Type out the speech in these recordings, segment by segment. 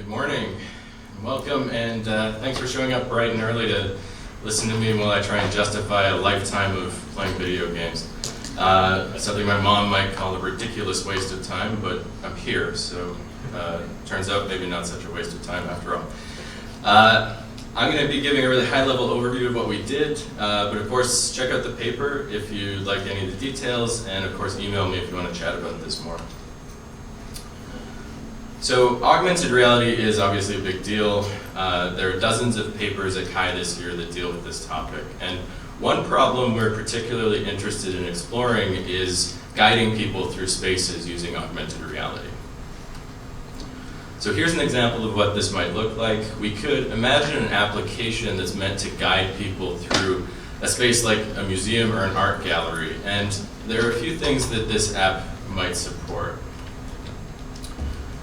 Good morning, welcome, and thanks for showing up bright and early to listen to me while I try and justify a lifetime of playing video games. Something my mom might call a ridiculous waste of time, but I'm here, so turns out maybe not such a waste of time after all. I'm going to be giving a really high-level overview of what we did, but of course check out the paper if you'd like any of the details, and of course email me if you want to chat about this more. So augmented reality is obviously a big deal. There are dozens of papers at SIGCHI this year that deal with this topic. And one problem we're particularly interested in exploring is guiding people through spaces using augmented reality. So here's an example of what this might look like. We could imagine an application that's meant to guide people through a space like a museum or an art gallery. And there are a few things that this app might support.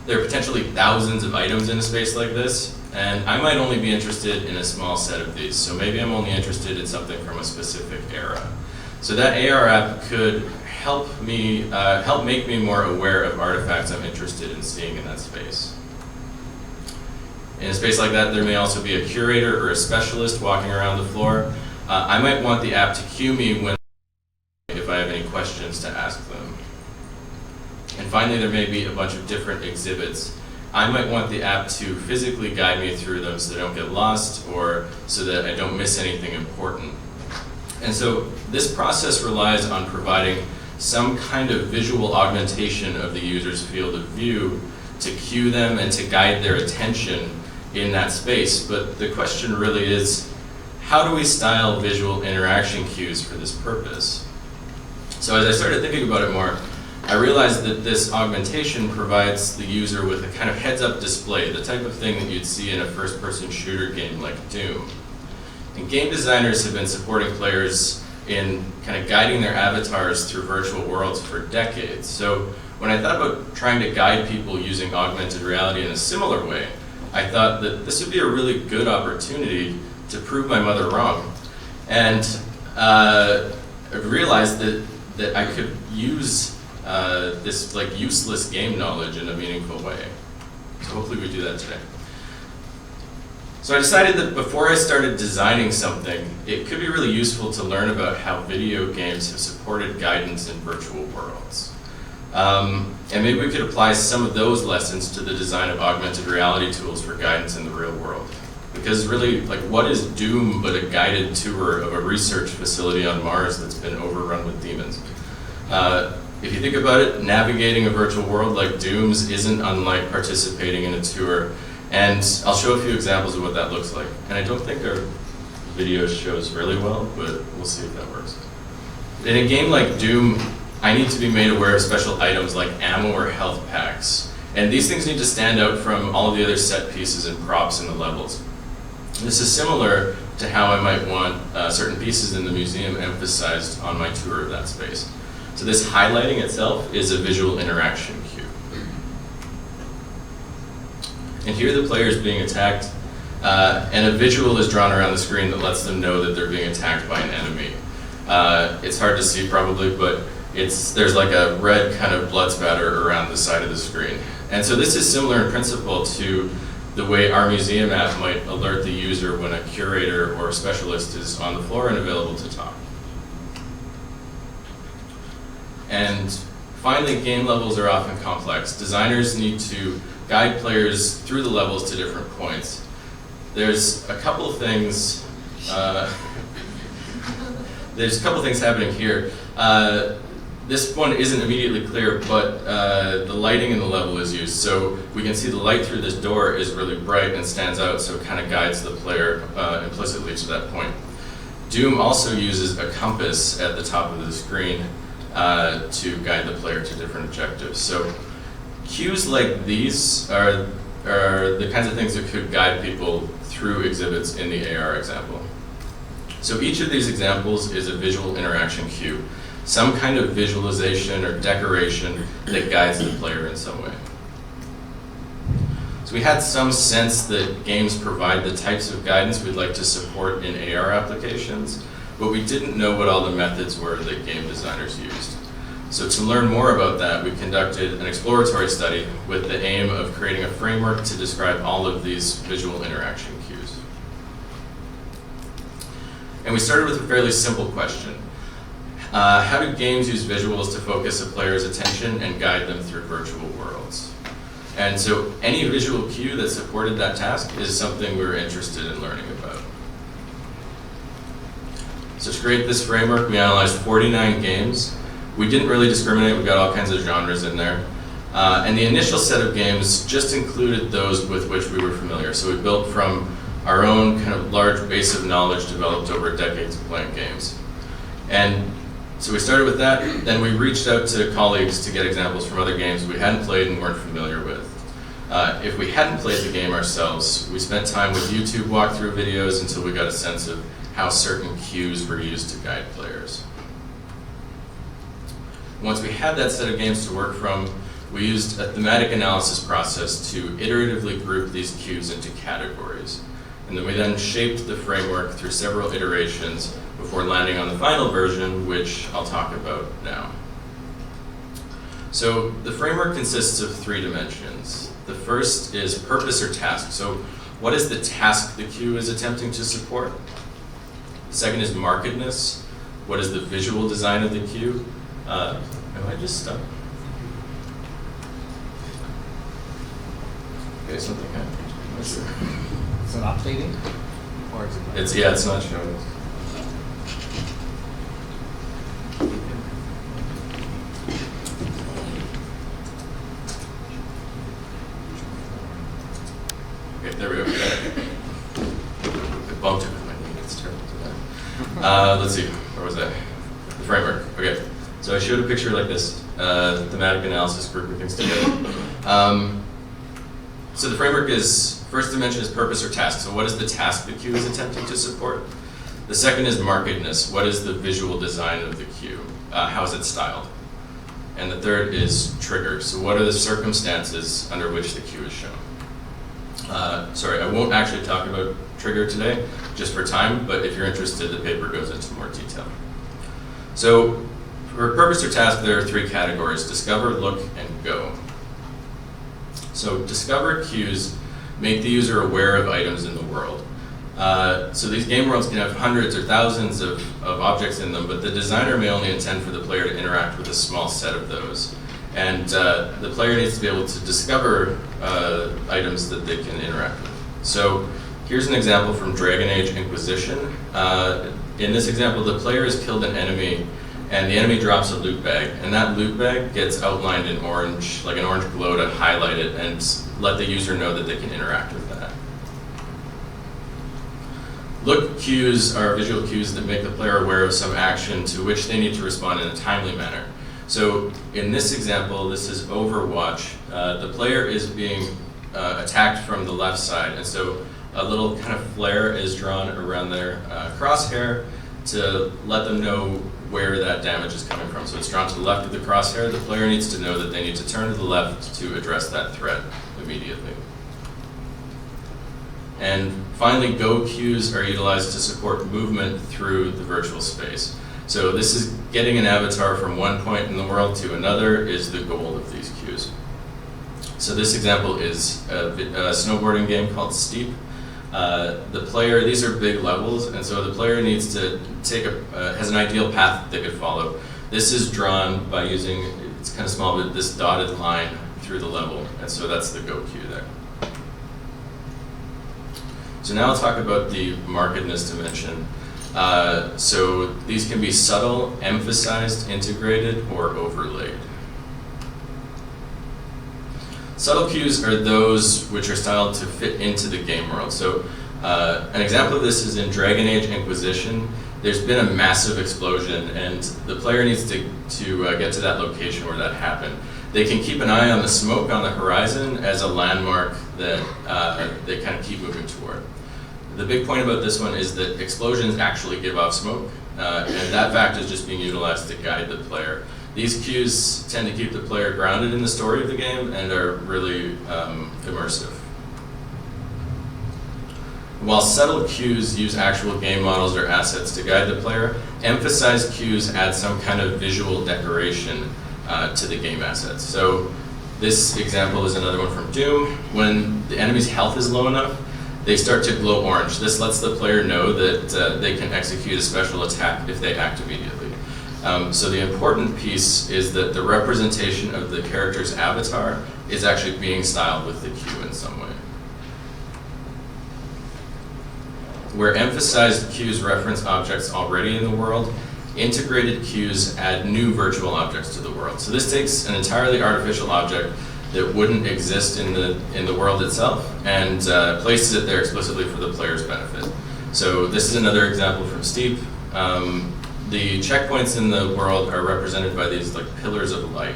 There are potentially thousands of items in a space like this, and I might only be interested in a small set of these. So maybe I'm only interested in something from a specific era. So that AR app could help make me more aware of artifacts I'm interested in seeing in that space. In a space like that, there may also be a curator or a specialist walking around the floor. I might want the app to cue me if I have any questions to ask them. And finally, there may be a bunch of different exhibits. I might want the app to physically guide me through them so that I don't get lost or so that I don't miss anything important. And so this process relies on providing some kind of visual augmentation of the user's field of view to cue them and to guide their attention in that space. But the question really is, how do we style visual interaction cues for this purpose? So as I started thinking about it more, I realized that this augmentation provides the user with a kind of heads-up display, the type of thing that you'd see in a first-person shooter game like Doom. And game designers have been supporting players in kind of guiding their avatars through virtual worlds for decades. So when I thought about trying to guide people using augmented reality in a similar way, I thought that this would be a really good opportunity to prove my mother wrong. And I realized that I could use this like useless game knowledge in a meaningful way. So hopefully we do that today. So I decided that before I started designing something, it could be really useful to learn about how video games have supported guidance in virtual worlds. And maybe we could apply some of those lessons to the design of augmented reality tools for guidance in the real world. Because really, like, what is Doom but a guided tour of a research facility on Mars that's been overrun with demons? If you think about it, navigating a virtual world like Doom's isn't unlike participating in a tour, and I'll show a few examples of what that looks like. And I don't think our video shows really well, but we'll see if that works. In a game like Doom, I need to be made aware of special items like ammo or health packs, and these things need to stand out from all of the other set pieces and props in the levels. This is similar to how I might want certain pieces in the museum emphasized on my tour of that space. So this highlighting itself is a visual interaction cue. And here the player is being attacked, and a visual is drawn around the screen that lets them know that they're being attacked by an enemy. It's hard to see probably, but there's like a red kind of blood spatter around the side of the screen. And so this is similar in principle to the way our museum app might alert the user when a curator or a specialist is on the floor and available to talk. And finally, game levels are often complex. Designers need to guide players through the levels to different points. There's a couple of things. Happening here. This one isn't immediately clear, but the lighting in the level is used. So we can see the light through this door is really bright and stands out, so it kind of guides the player implicitly to that point. Doom also uses a compass at the top of the screen to guide the player to different objectives. So cues like these are the kinds of things that could guide people through exhibits in the AR example. So each of these examples is a visual interaction cue, some kind of visualization or decoration that guides the player in some way. So we had some sense that games provide the types of guidance we'd like to support in AR applications, but we didn't know what all the methods were that game designers used. So to learn more about that, we conducted an exploratory study with the aim of creating a framework to describe all of these visual interaction cues. And we started with a fairly simple question. How do games use visuals to focus a player's attention and guide them through virtual worlds? And so any visual cue that supported that task is something we were interested in learning about. So to create this framework, we analyzed 49 games. We didn't really discriminate, we got all kinds of genres in there. And the initial set of games just included those with which we were familiar. So we built from our own kind of large base of knowledge developed over decades of playing games. And so we started with that, then we reached out to colleagues to get examples from other games we hadn't played and weren't familiar with. If we hadn't played the game ourselves, we spent time with YouTube walkthrough videos until we got a sense of how certain cues were used to guide players. Once we had that set of games to work from, we used a thematic analysis process to iteratively group these cues into categories. And then we shaped the framework through several iterations before landing on the final version, which I'll talk about now. So the framework consists of 3 dimensions. The first is purpose or task. So what is the task the cue is attempting to support? The second is markedness. What is the visual design of the cue? Am I just stuck? Okay, something happened. I'm not sure. Is it updating? Or is it Yeah, it's not showing. Okay, there we go. I bumped it with my knee. It's terrible today. Let's see. Where was I? The framework. Okay. So I showed a picture like this, thematic analysis, grouping things together. So the framework is, first dimension is purpose or task. So what is the task the cue is attempting to support? The second is markedness. What is the visual design of the cue? How is it styled? And the third is trigger. So what are the circumstances under which the cue is shown? Sorry, I won't actually talk about trigger today, just for time, but if you're interested, the paper goes into more detail. So for purpose or task, there are 3 categories: discover, look, and go. So discover cues make the user aware of items in the world. So these game worlds can have hundreds or thousands of objects in them, but the designer may only intend for the player to interact with a small set of those. And the player needs to be able to discover items that they can interact with. So here's an example from Dragon Age Inquisition. In this example, the player has killed an enemy, and the enemy drops a loot bag, and that loot bag gets outlined in orange, like an orange glow to highlight it and let the user know that they can interact with that. Look cues are visual cues that make the player aware of some action to which they need to respond in a timely manner. So in this example, this is Overwatch. The player is being attacked from the left side, and so a little kind of flare is drawn around their crosshair to let them know where that damage is coming from. So it's drawn to the left of the crosshair. The player needs to know that they need to turn to the left to address that threat immediately. And finally, go cues are utilized to support movement through the virtual space. So this is getting an avatar from one point in the world to another is the goal of these cues. So this example is a snowboarding game called Steep. The player, these are big levels, and so the player needs to take has an ideal path that they could follow. This is drawn by using, it's kind of small, but this dotted line through the level, and so that's the go cue there. So now I'll talk about the markedness dimension. So these can be subtle, emphasized, integrated, or overlaid. Subtle cues are those which are styled to fit into the game world. So an example of this is in Dragon Age Inquisition. There's been a massive explosion, and the player needs to get to that location where that happened. They can keep an eye on the smoke on the horizon as a landmark that they kind of keep moving toward. The big point about this one is that explosions actually give off smoke, and that fact is just being utilized to guide the player. These cues tend to keep the player grounded in the story of the game and are really immersive. While subtle cues use actual game models or assets to guide the player, emphasized cues add some kind of visual decoration to the game assets. So this example is another one from Doom. When the enemy's health is low enough, they start to glow orange. This lets the player know that they can execute a special attack if they act immediately. So the important piece is that the representation of the character's avatar is actually being styled with the Q in some way. Where emphasized cues reference objects already in the world, integrated cues add new virtual objects to the world. So this takes an entirely artificial object that wouldn't exist in the world itself and places it there explicitly for the player's benefit. So this is another example from Steep. The checkpoints in the world are represented by these like pillars of light.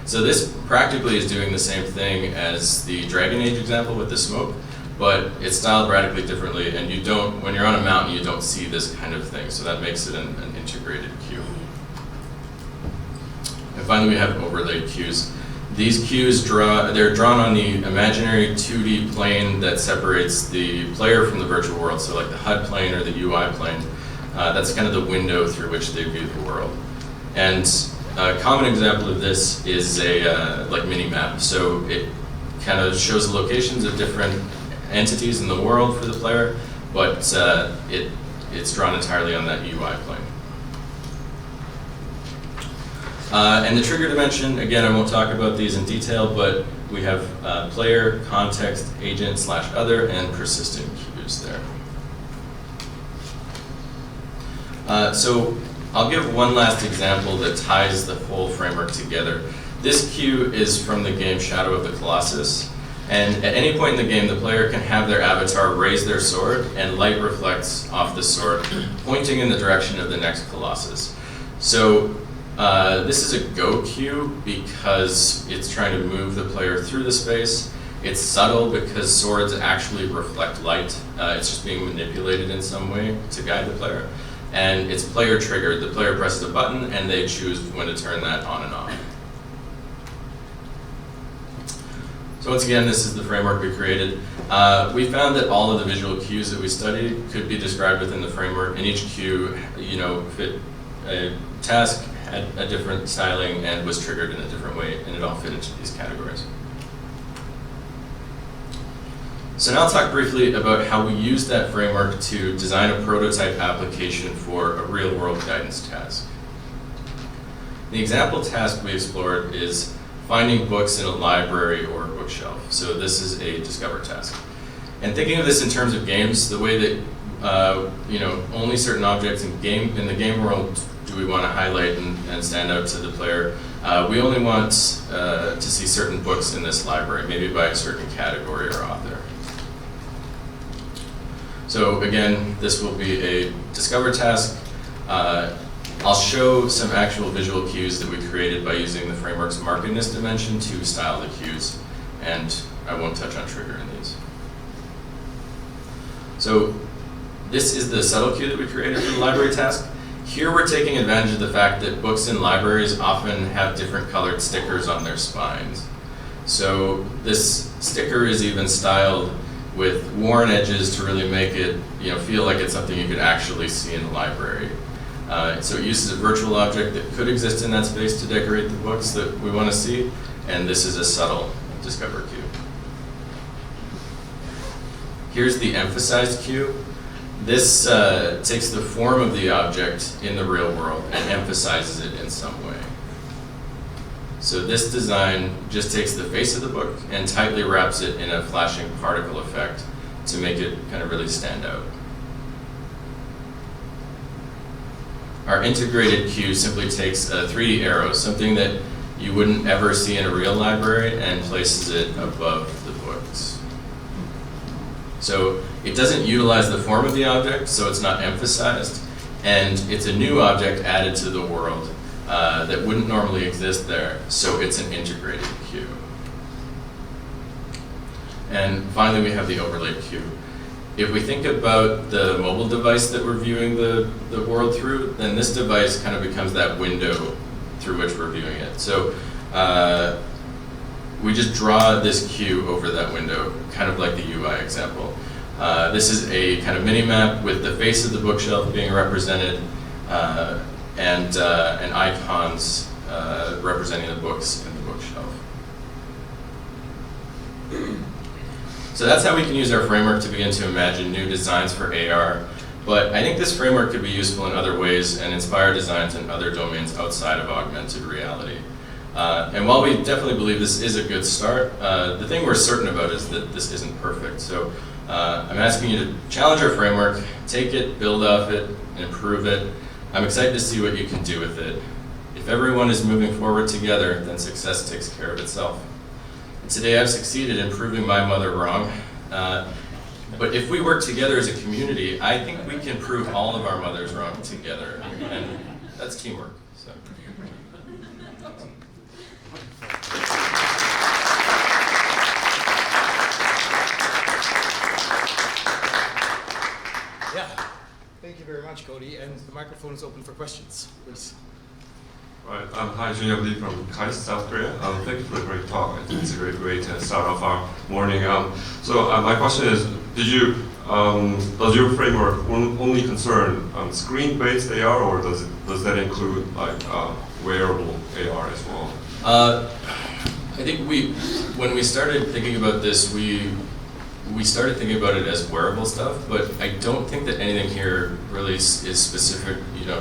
So this practically is doing the same thing as the Dragon Age example with the smoke, but it's styled radically differently, and you don't, when you're on a mountain, you don't see this kind of thing, so that makes it an integrated cue. And finally, we have overlaid cues. These cues they're drawn on the imaginary 2D plane that separates the player from the virtual world, so like the HUD plane or the UI plane. That's kind of the window through which they view the world. And a common example of this is a like mini-map. So it kind of shows the locations of different entities in the world for the player, but it's drawn entirely on that UI plane. And the trigger dimension, again, I won't talk about these in detail, but we have player, context, agent / other, and persistent cues there. So I'll give one last example that ties the whole framework together. This cue is from the game Shadow of the Colossus. And at any point in the game, the player can have their avatar raise their sword, and light reflects off the sword, pointing in the direction of the next Colossus. So this is a go cue because it's trying to move the player through the space. It's subtle because swords actually reflect light. It's just being manipulated in some way to guide the player. And it's player triggered. The player presses a button, and they choose when to turn that on and off. So once again, this is the framework we created. We found that all of the visual cues that we studied could be described within the framework, and each cue, fit a task, had a different styling, and was triggered in a different way, and it all fit into these categories. So now I'll talk briefly about how we used that framework to design a prototype application for a real-world guidance task. The example task we explored is finding books in a library or a bookshelf. So this is a discover task. And thinking of this in terms of games, the way that only certain objects in the game world do we want to highlight and stand out to the player. We only want to see certain books in this library, maybe by a certain category or author. So again, this will be a discover task. I'll show some actual visual cues that we created by using the framework's markedness dimension to style the cues, and I won't touch on trigger in these. So this is the subtle cue that we created for the library task. Here we're taking advantage of the fact that books in libraries often have different colored stickers on their spines. So this sticker is even styled with worn edges to really make it feel like it's something you could actually see in the library. So it uses a virtual object that could exist in that space to decorate the books that we want to see, and this is a subtle discover cue. Here's the emphasized cue. This takes the form of the object in the real world and emphasizes it in some way. So this design just takes the face of the book and tightly wraps it in a flashing particle effect to make it kind of really stand out. Our integrated cue simply takes 3D arrows, something that you wouldn't ever see in a real library, and places it above the books. So it doesn't utilize the form of the object, so it's not emphasized, and it's a new object added to the world that wouldn't normally exist there, so it's an integrated cue. And finally, we have the overlay cue. If we think about the mobile device that we're viewing the world through, then this device kind of becomes that window through which we're viewing it. So we just draw this cue over that window, kind of like the UI example. This is a kind of mini-map with the face of the bookshelf being represented and icons representing the books in the bookshelf. So that's how we can use our framework to begin to imagine new designs for AR. But I think this framework could be useful in other ways and inspire designs in other domains outside of augmented reality. And while we definitely believe this is a good start, the thing we're certain about is that this isn't perfect. So I'm asking you to challenge our framework, take it, build off it, improve it. I'm excited to see what you can do with it. If everyone is moving forward together, then success takes care of itself. And today I've succeeded in proving my mother wrong. But if we work together as a community, I think we can prove all of our mothers wrong together. And that's teamwork. So. Yeah, thank you very much, Kody. And the microphone is open for questions, please. Right. Hi, Junior Lee from Kody, South Korea. Thank you for the great talk. I think it's a great way to start off our morning. So my question is, does your framework only concern screen-based AR, or does that include like wearable AR as well? I think when we started thinking about this, we started thinking about it as wearable stuff, but I don't think that anything here really is specific,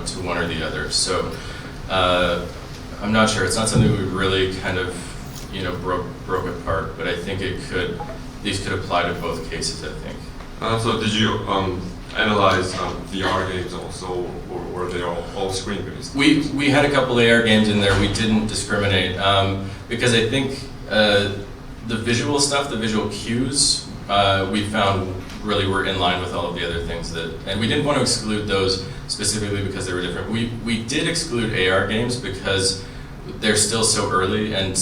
to one or the other. So I'm not sure. It's not something we really kind of, broke apart. But I think these could apply to both cases. I think. So did you analyze VR games also, or were they all screen-based? We had a couple AR games in there. We didn't discriminate because I think the visual stuff, the visual cues, we found really were in line with all of the other things and we didn't want to exclude those specifically because they were different. We did exclude AR games because they're still so early and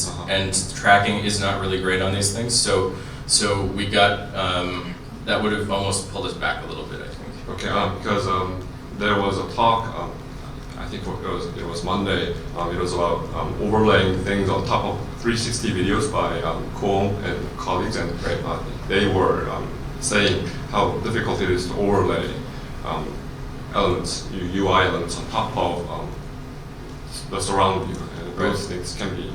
tracking is not really great on these things. So we got that would have almost pulled us back a little bit, I think. Okay, because there was a talk. I think it was Monday. It was about overlaying things on top of 360 videos by Kong and colleagues, and they were saying how difficult it is to overlay elements, UI elements on top of the surround view. And those things can be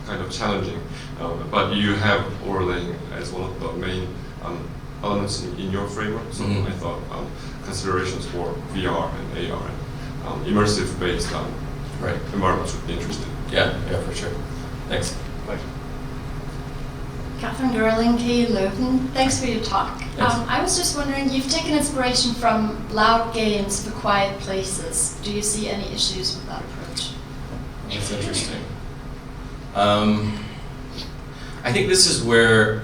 kind of challenging. But you have overlaying as one of the main elements in your framework. So I thought considerations for VR and AR and immersive-based environments would be interesting. Yeah, for sure. Thanks. Thank you. Catherine Gerling, KU Leuven. Thanks for your talk. I was just wondering, you've taken inspiration from loud games for quiet places. Do you see any issues with that approach? That's interesting. I think this is where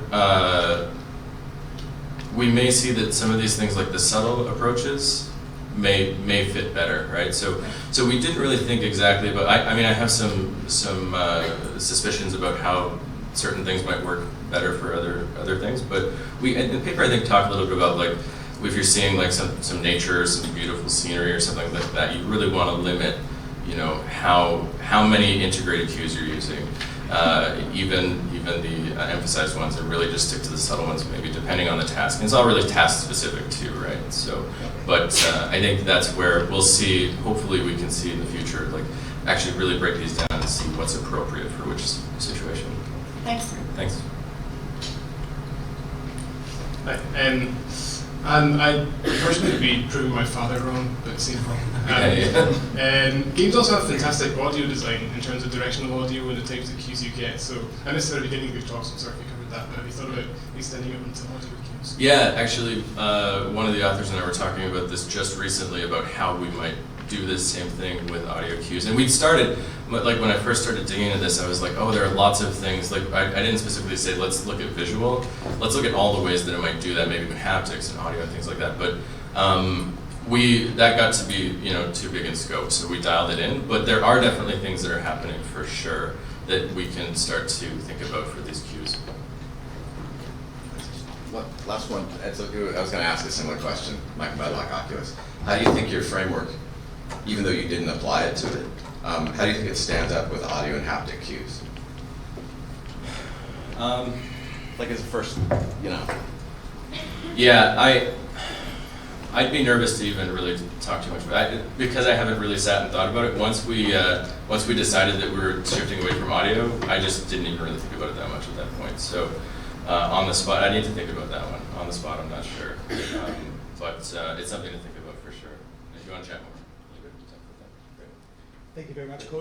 we may see that some of these things, like the subtle approaches, may fit better, right? So we didn't really think exactly about. I mean, I have some suspicions about how certain things might work better for other things, but we in the paper I think talked a little bit about like if you're seeing like some nature or some beautiful scenery or something like that, you really want to limit, how many integrated cues you're using. Even the emphasized ones, and really just stick to the subtle ones, maybe depending on the task. And it's all really task specific too, right? So, but I think that's where we'll see. Hopefully, we can see in the future, like actually really break these down and see what's appropriate for which situation. Thanks. Thanks. Hi. I personally be proving my father wrong, but same problem. Games also have fantastic audio design in terms of directional audio and the types of cues you get. So I missed the beginning of your talk, so I'm sorry if you covered that, but have you thought about extending it into audio cues? Yeah, actually, one of the authors and I were talking about this just recently about how we might do this same thing with audio cues. And we'd started, like when I first started digging into this, I was like, oh, there are lots of things. Like I didn't specifically say, let's look at visual. Let's look at all the ways that it might do that, maybe even haptics and audio and things like that. But that got to be, too big in scope, so we dialed it in. But there are definitely things that are happening for sure that we can start to think about for these cues. Last one. I was going to ask a similar question, Mike Medlock, Oculus. How do you think your framework, even though you didn't apply it to it, how do you think it stands up with audio and haptic cues? Like as a first, Yeah, I'd be nervous to even really talk too much about it because I haven't really sat and thought about it. Once we decided that we were shifting away from audio, I just didn't even really think about it that much at that point. So on the spot, I need to think about that one. On the spot, I'm not sure, but it's something to think about for sure. If you want to chat more, Thank you very much, Kody.